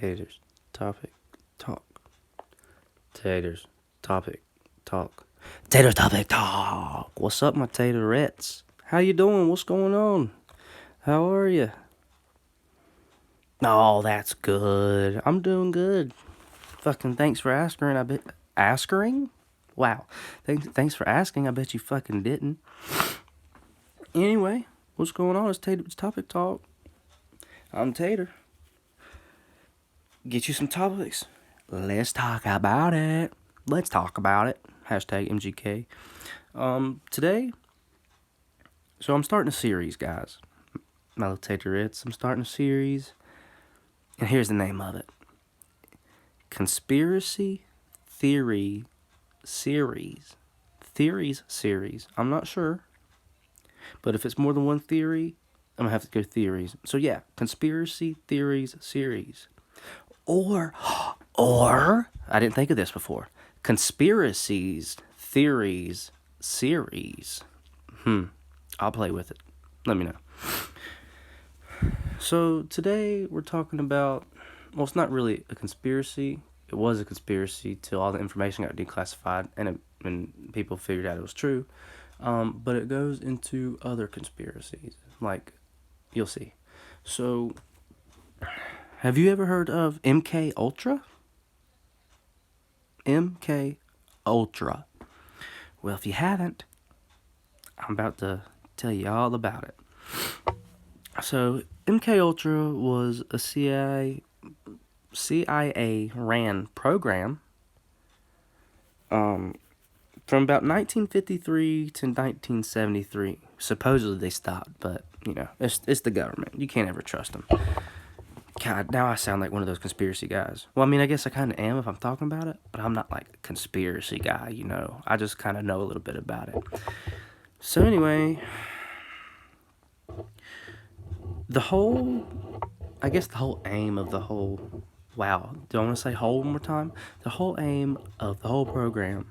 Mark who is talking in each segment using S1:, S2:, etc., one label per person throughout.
S1: Taters, topic, talk. Taters, topic, talk. Tater topic talk. What's up, my taterettes? How you doing? What's going on? How are you? Oh, that's good. I'm doing good. Fucking thanks for asking. I bet asking. Wow. Thanks for asking. I bet you fucking didn't. Anyway, what's going on? It's Tater's topic talk. I'm Tater. Get you some topics. Let's talk about it. Let's talk about it. Hashtag MGK. Today, so I'm starting a series, guys. My little Taterettes. I'm starting a series. And here's the name of it. Conspiracy Theory Series. Theories series. I'm not sure. But if it's more than one theory, I'm going to have to go theories. So yeah, Conspiracy Theories Series. Or, I didn't think of this before. Conspiracies Theories Series. I'll play with it. Let me know. So today we're talking about, well, it's not really a conspiracy. It was a conspiracy till all the information got declassified and people figured out it was true. But it goes into other conspiracies, like you'll see. So, have you ever heard of MK Ultra? MK Ultra. Well, if you haven't, I'm about to tell you all about it. So, MK Ultra was a CIA ran program from about 1953 to 1973. Supposedly they stopped, but you know, it's the government. You can't ever trust them. God, now I sound like one of those conspiracy guys. Well, I mean, I guess I kind of am if I'm talking about it, but I'm not like a conspiracy guy, you know. I just kind of know a little bit about it. So anyway, the whole aim of the whole, wow, do I want to say whole one more time? The whole aim of the whole program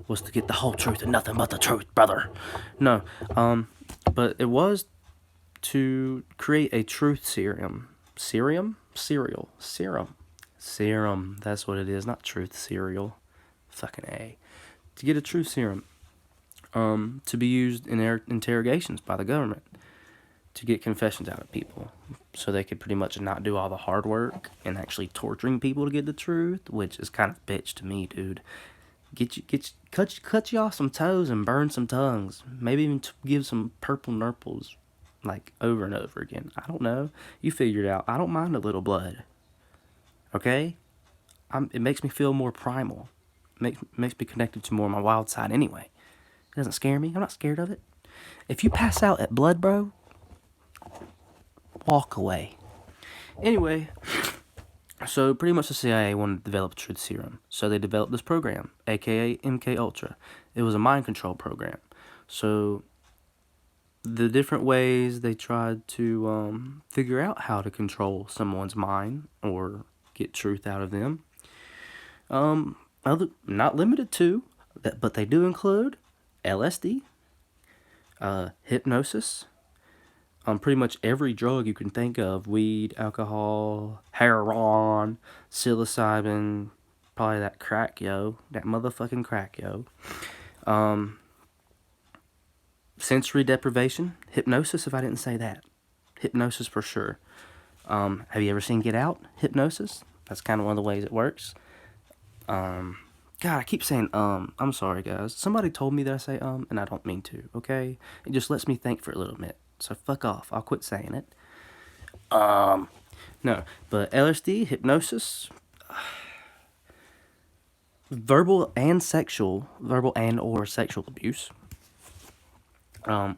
S1: was to get the whole truth and nothing but the truth, brother. No, but it was to create a truth serum. Serum? Serum. That's what it is, not truth cereal. Fucking A. To get a truth serum. To be used in interrogations by the government. To get confessions out of people. So they could pretty much not do all the hard work and actually torturing people to get the truth, which is kind of bitch to me, dude. Cut you off some toes and burn some tongues. Maybe even give some purple nurples, like over and over again. I don't know. You figure it out. I don't mind a little blood. Okay? It makes me feel more primal. Makes me connected to more of my wild side anyway. It doesn't scare me. I'm not scared of it. If you pass out at blood, bro, walk away. Anyway, so pretty much the CIA wanted to develop a truth serum. So they developed this program, aka MK Ultra. It was a mind control program. So the different ways they tried to figure out how to control someone's mind or get truth out of them. Not limited to that, but they do include LSD, hypnosis, pretty much every drug you can think of: weed, alcohol, heroin, psilocybin, probably that crack, yo, that motherfucking crack, yo. Sensory deprivation, hypnosis, if I didn't say that. Hypnosis for sure. Have you ever seen Get Out? Hypnosis? That's kind of one of the ways it works. God, I keep saying I'm sorry, guys. Somebody told me that I say and I don't mean to, okay? It just lets me think for a little bit. So fuck off. I'll quit saying it. No, but LSD, hypnosis, verbal and or sexual abuse.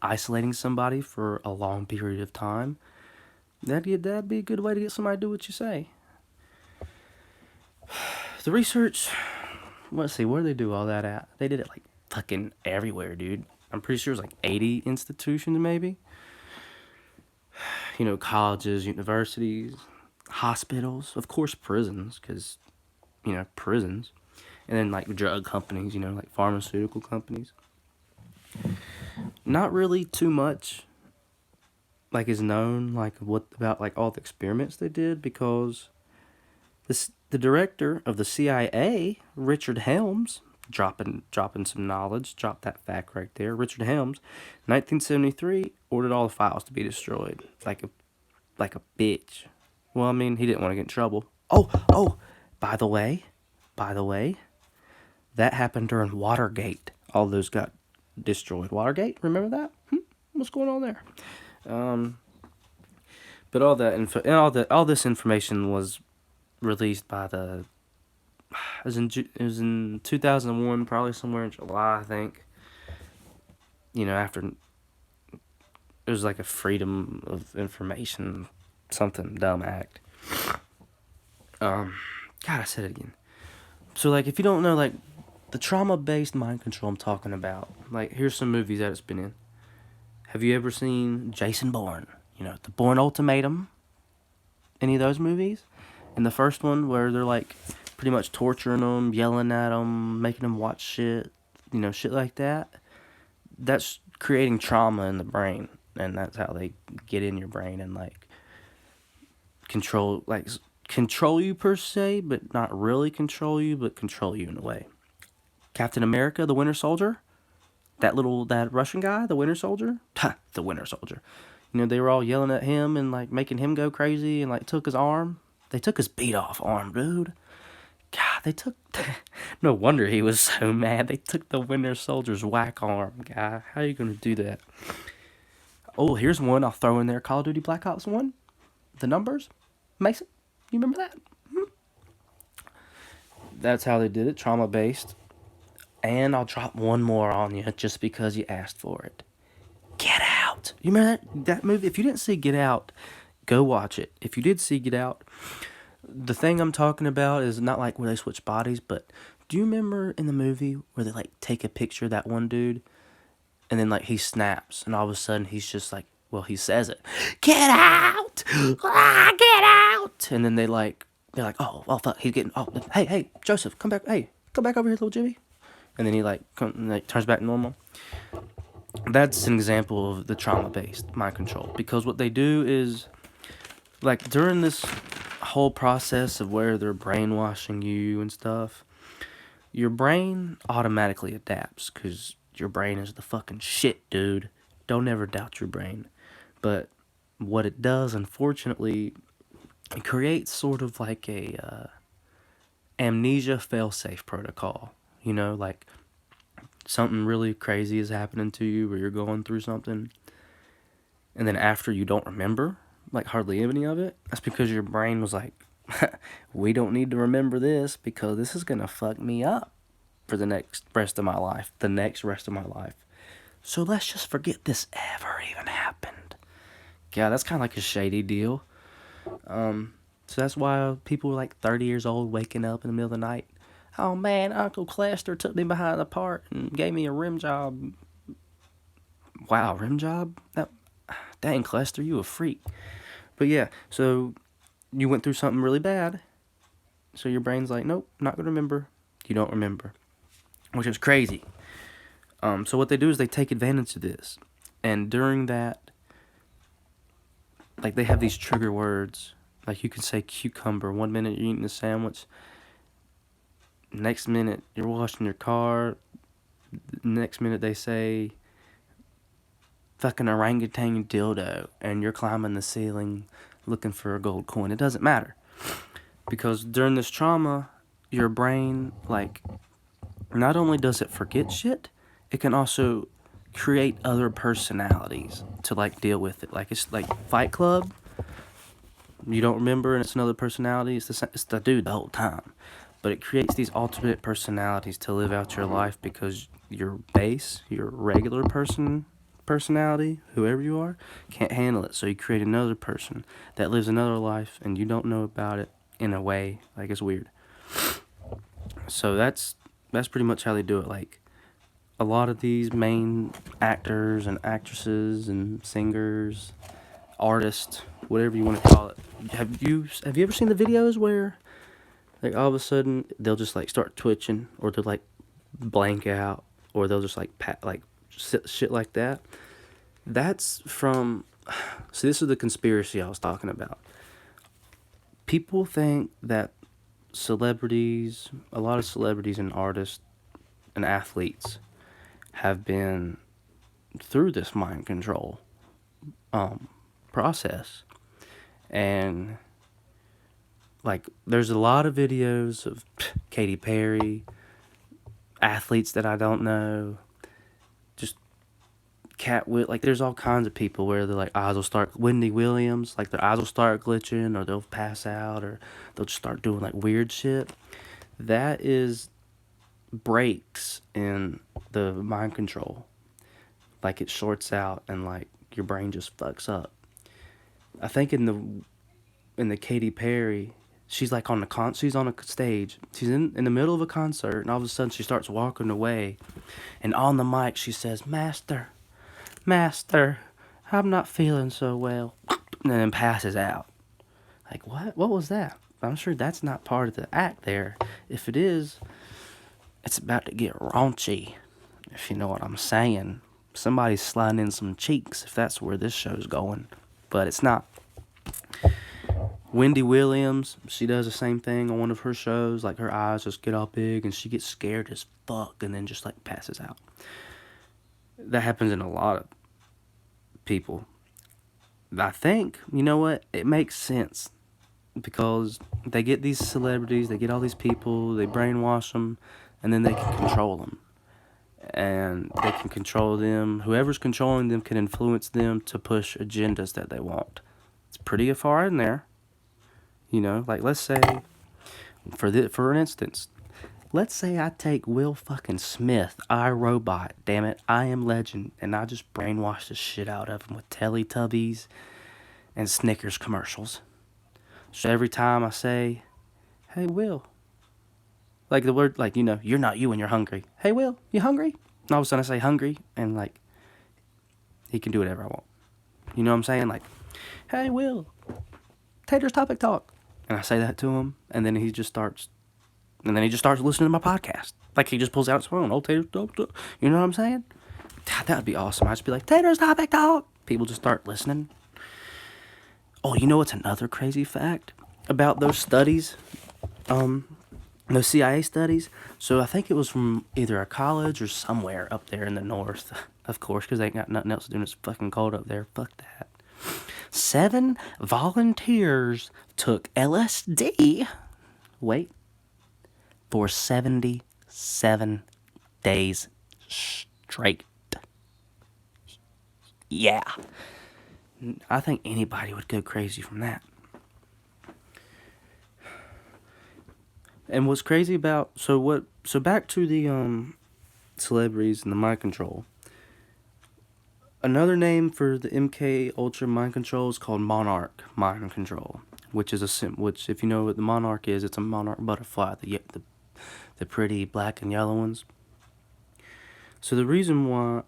S1: Isolating somebody for a long period of time. That'd be a good way to get somebody to do what you say. The research, let's see, where do they do all that at? They did it like fucking everywhere, dude. I'm pretty sure it was like 80 institutions maybe. You know, colleges, universities, hospitals, of course prisons, because, you know, prisons. And then like drug companies, you know, like pharmaceutical companies. Not really too much like is known like what about like all the experiments they did, because The director of the CIA, Richard Helms, dropping some knowledge, drop that fact right there. Richard Helms, 1973, ordered all the files to be destroyed, like a bitch. Well, I mean, he didn't want to get in trouble. Oh, by the way, by the way, that happened during Watergate. All those got destroyed. Watergate, remember that? What's going on there? But all that info, and all this information was released by the. It was in 2001, probably somewhere in July, I think. You know, after it was like a Freedom of Information, something dumb act. God, I said it again. So, like, if you don't know, like, the trauma-based mind control I'm talking about, like, here's some movies that it's been in. Have you ever seen Jason Bourne? You know, The Bourne Ultimatum? Any of those movies? In the first one, where they're, like, pretty much torturing them, yelling at them, making them watch shit, you know, shit like that. That's creating trauma in the brain, and that's how they get in your brain and, like, control you per se, but not really control you, but control you in a way. Captain America, the Winter Soldier, that Russian guy, the Winter Soldier, the Winter Soldier. You know, they were all yelling at him and, like, making him go crazy and, like, took his arm. They took his beat off arm, dude. God, they took... No wonder he was so mad. They took the Winter Soldier's whack arm, guy. How are you going to do that? Oh, here's one I'll throw in there. Call of Duty Black Ops 1. The numbers. Mason, you remember that? That's how they did it, trauma-based. And I'll drop one more on you just because you asked for it. Get Out. You remember that movie? If you didn't see Get Out, go watch it. If you did see Get Out, the thing I'm talking about is not like where they switch bodies, but do you remember in the movie where they, like, take a picture of that one dude and then, like, he snaps and all of a sudden he's just like, well, he says it, get out, get out, and then they're like, oh, well, fuck, he's getting, oh, hey, Joseph, come back over here, little Jimmy, and then he, like, turns back normal. That's an example of the trauma-based mind control, because what they do is, like, during this whole process of where they're brainwashing you and stuff, your brain automatically adapts, because your brain is the fucking shit, dude. Don't ever doubt your brain. But what it does, unfortunately, it creates sort of like a amnesia fail-safe protocol. You know, like, something really crazy is happening to you, or you're going through something, and then after you don't remember, like, hardly any of it. That's because your brain was like, we don't need to remember this because this is gonna fuck me up for the rest of my life. So let's just forget this ever even happened. Yeah, that's kind of like a shady deal. So that's why people are like 30 years old waking up in the middle of the night. Oh man, Uncle Clester took me behind the park and gave me a rim job. Wow, rim job? Dang, Clester, you a freak. But yeah, so you went through something really bad. So your brain's like, nope, not going to remember. You don't remember. Which is crazy. So what they do is they take advantage of this. And during that, like, they have these trigger words. Like, you can say cucumber. 1 minute you're eating a sandwich. Next minute you're washing your car. Next minute they say fucking orangutan dildo. And you're climbing the ceiling looking for a gold coin. It doesn't matter. Because during this trauma, your brain, like, not only does it forget shit, it can also create other personalities to, like, deal with it. Like, it's like Fight Club. You don't remember, and it's another personality. It's the dude the whole time. But it creates these alternate personalities to live out your life because your base, your regular personality, whoever you are, can't handle it. So you create another person that lives another life, and you don't know about it in a way. Like, it's weird. So that's pretty much how they do it. Like, a lot of these main actors and actresses and singers, artists, whatever you want to call it. Have you ever seen the videos where, like, all of a sudden they'll just, like, start twitching, or they'll, like, blank out, or they'll just, like, shit like that? That's from... See, this is the conspiracy I was talking about. People think that celebrities, a lot of celebrities and artists and athletes have been through this mind control process. And like there's a lot of videos of Katy Perry, athletes that I don't know, just like there's all kinds of people where their like eyes will start, Wendy Williams, like their eyes will start glitching or they'll pass out or they'll just start doing like weird shit. That is breaks in the mind control. Like it shorts out and like your brain just fucks up. I think in the Katy Perry, she's like on she's on a stage. She's in the middle of a concert and all of a sudden she starts walking away, and on the mic she says, "Master, Master, I'm not feeling so well," and then passes out. Like what? What was that? I'm sure that's not part of the act there. If it is, it's about to get raunchy, if you know what I'm saying. Somebody's sliding in some cheeks if that's where this show's going. But it's not. Wendy Williams, she does the same thing on one of her shows. Like her eyes just get all big and she gets scared as fuck and then just like passes out. That happens in a lot of people. I think, you know what? It makes sense because they get these celebrities, they get all these people, they brainwash them, and then they can control them. And they can control them. Whoever's controlling them can influence them to push agendas that they want. It's pretty far in there. You know, like let's say, for instance, let's say I take Will fucking Smith, iRobot, damn it, I Am Legend, and I just brainwash the shit out of him with Teletubbies and Snickers commercials. So every time I say, "Hey Will," like the word, like, you know, you're not you when you're hungry. "Hey Will, you hungry?" And all of a sudden I say hungry, and like, he can do whatever I want. You know what I'm saying? Like, "Hey Will, Tater's Topic Talk." And I say that to him, and then he just starts listening to my podcast. Like he just pulls out his phone. "Oh, Tater's Topic Talk." You know what I'm saying? That would be awesome. I'd just be like, "Tater's Topic Talk." People just start listening. Oh, you know what's another crazy fact about those studies? Those CIA studies. So I think it was from either a college or somewhere up there in the north, of course, because they ain't got nothing else to do. It's fucking cold up there. Fuck that. 7 volunteers took LSD. Wait. For 77 days straight. Yeah. I think anybody would go crazy from that. And what's crazy about so back to the celebrities and the mind control. Another name for the MK Ultra mind control is called Monarch mind control, which is which, if you know what the Monarch is, it's a monarch butterfly, the pretty black and yellow ones. So the reason why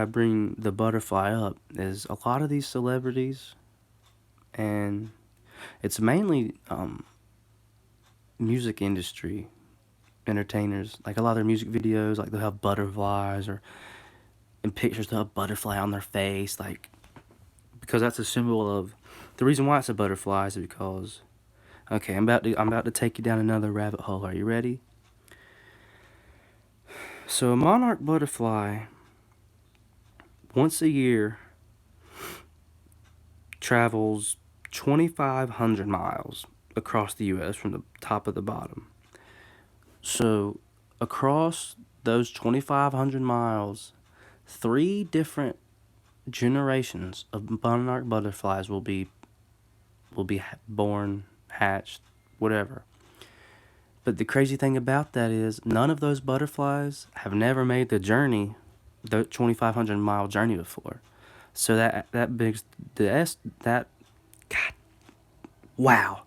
S1: I bring the butterfly up is a lot of these celebrities, and it's mainly music industry entertainers, like a lot of their music videos, like they'll have butterflies or in pictures they'll have a butterfly on their face, like, because that's a symbol of, the reason why it's a butterfly is because, okay, I'm about to take you down another rabbit hole. Are you ready? So a monarch butterfly once a year travels 2,500 miles across the U.S. from the top of the bottom. So across those 2,500 miles, 3 different generations of monarch butterflies will be born, hatched, whatever. But the crazy thing about that is none of those butterflies have never made the 2,500 mile journey before. So that brings God, wow.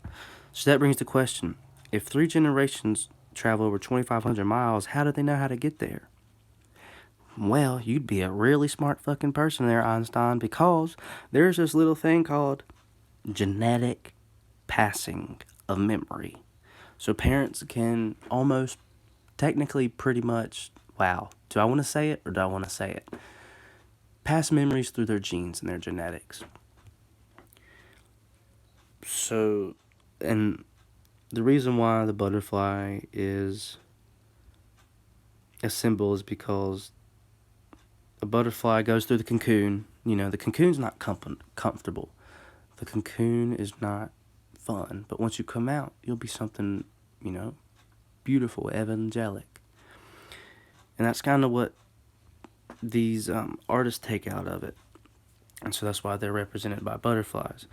S1: So that brings the question: if 3 generations travel over 2,500 miles, how do they know how to get there? Well, you'd be a really smart fucking person there, Einstein, because there's this little thing called genetic passing of memory. So parents can almost, technically, pretty much, wow, do I want to say it or do I want to say it? Pass memories through their genes and their genetics. So, and the reason why the butterfly is a symbol is because a butterfly goes through the cocoon. You know, the cocoon's not comfortable. The cocoon is not fun. But once you come out, you'll be something, you know, beautiful, evangelic. And that's kind of what these artists take out of it. And so that's why they're represented by butterflies.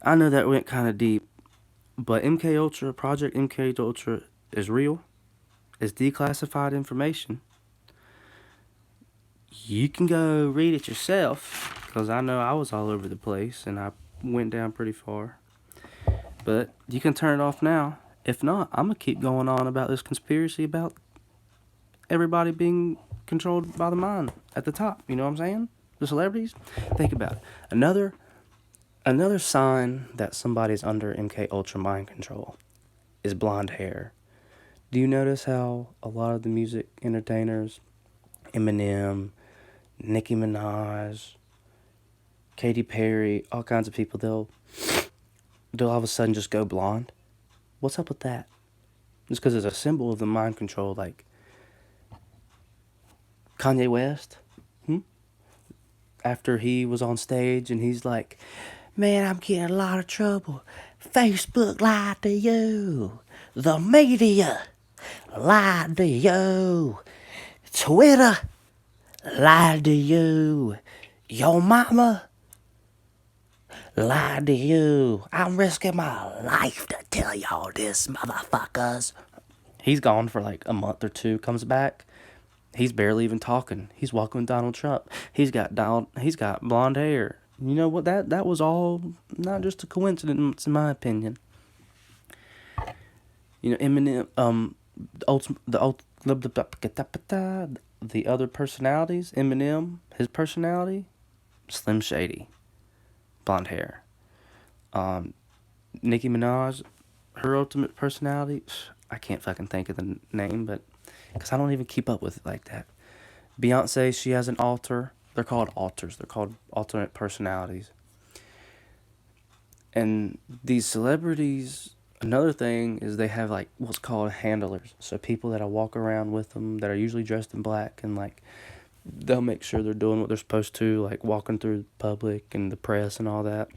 S1: I know that went kind of deep, but MK Ultra, Project MK Ultra is real. It's declassified information. You can go read it yourself, because I know I was all over the place and I went down pretty far. But you can turn it off now. If not, I'm going to keep going on about this conspiracy about everybody being controlled by the mind at the top. You know what I'm saying? The celebrities. Think about it. Another sign that somebody's under MK Ultra mind control is blonde hair. Do you notice how a lot of the music entertainers, Eminem, Nicki Minaj, Katy Perry, all kinds of people, they'll all of a sudden just go blonde? What's up with that? It's because it's a symbol of the mind control, like Kanye West. After he was on stage and he's like, man, I'm getting a lot of trouble. Facebook lied to you. The media lied to you. Twitter lied to you. Your mama lied to you. I'm risking my life to tell y'all this, motherfuckers. He's gone for like a month or two, comes back. He's barely even talking. He's walking with Donald Trump. He's got blonde hair. You know what? That was all not just a coincidence, in my opinion. You know, Eminem, the other personalities, Eminem, his personality, Slim Shady, blonde hair. Nicki Minaj, her ultimate personality, I can't fucking think of the name, but because I don't even keep up with it like that. Beyonce, she has an alter. They're called alters. They're called alternate personalities. And these celebrities, another thing is they have like what's called handlers. So people that walk around with them that are usually dressed in black, and like they'll make sure they're doing what they're supposed to, like walking through the public and the press and all that.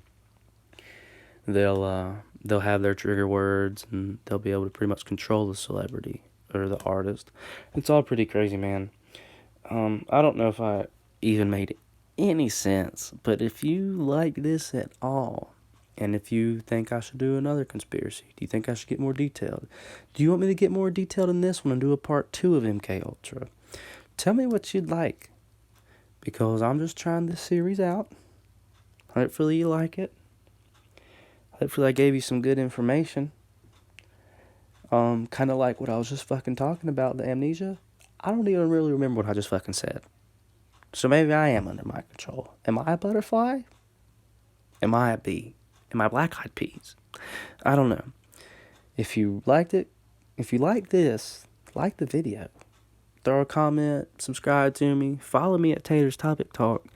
S1: They'll have their trigger words, and they'll be able to pretty much control the celebrity or the artist. It's all pretty crazy, man. I don't know if I even made any sense, but if you like this at all, and if you think I should do another conspiracy, do you think I should get more detailed? Do you want me to get more detailed in this one and do a part 2 of MK Ultra? Tell me what you'd like, because I'm just trying this series out. Hopefully you like it. Hopefully I gave you some good information. Kind of like what I was just fucking talking about, the amnesia. I don't even really remember what I just fucking said. So maybe I am under my control. Am I a butterfly? Am I a bee? Am I black-eyed peas? I don't know. If you liked it, if you like this, like the video. Throw a comment, subscribe to me, follow me at Tater's Topic Talk.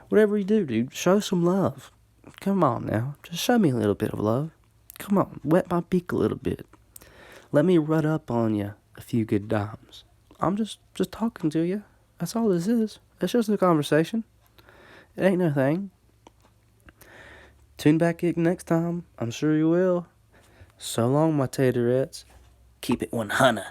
S1: Whatever you do, dude, show some love. Come on now, just show me a little bit of love. Come on, wet my beak a little bit. Let me rub up on you a few good dimes. I'm just talking to you. That's all this is. It's just a conversation. It ain't no thing. Tune back in next time. I'm sure you will. So long, my taterettes. Keep it 100.